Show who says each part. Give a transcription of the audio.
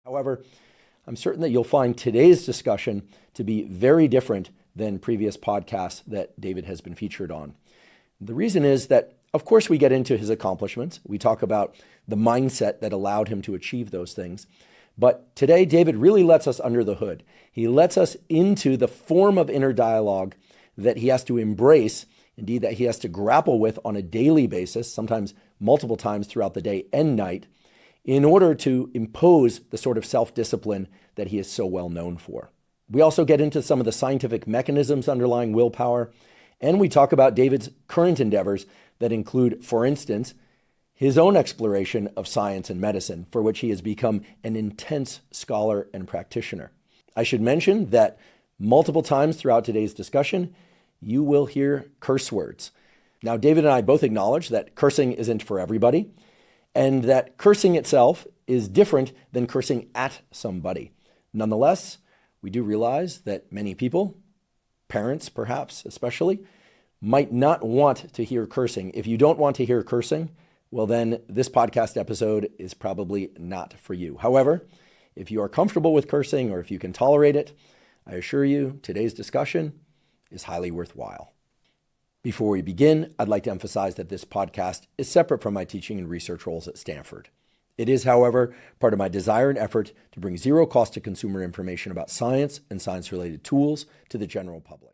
Speaker 1: However, I'm certain that you'll find today's discussion to be very different than previous podcasts that David has been featured on. The reason is that, of course, we get into his accomplishments. We talk about the mindset that allowed him to achieve those things. But today, David really lets us under the hood. He lets us into the form of inner dialogue that he has to embrace, indeed, that he has to grapple with on a daily basis, sometimes multiple times throughout the day and night, in order to impose the sort of self-discipline that he is so well known for. We also get into some of the scientific mechanisms underlying willpower, and we talk about David's current endeavors that include, for instance, his own exploration of science and medicine, for which he has become an intense scholar and practitioner. I should mention that multiple times throughout today's discussion, you will hear curse words. Now, David and I both acknowledge that cursing isn't for everybody, and that cursing itself is different than cursing at somebody. Nonetheless, we do realize that many people, parents perhaps especially, might not want to hear cursing. If you don't want to hear cursing, well then this podcast episode is probably not for you. However, if you are comfortable with cursing or if you can tolerate it, I assure you today's discussion is highly worthwhile. Before we begin, I'd like to emphasize that this podcast is separate from my teaching and research roles at Stanford. It is, however, part of my desire and effort to bring zero cost to consumer information about science and science-related tools to the general public.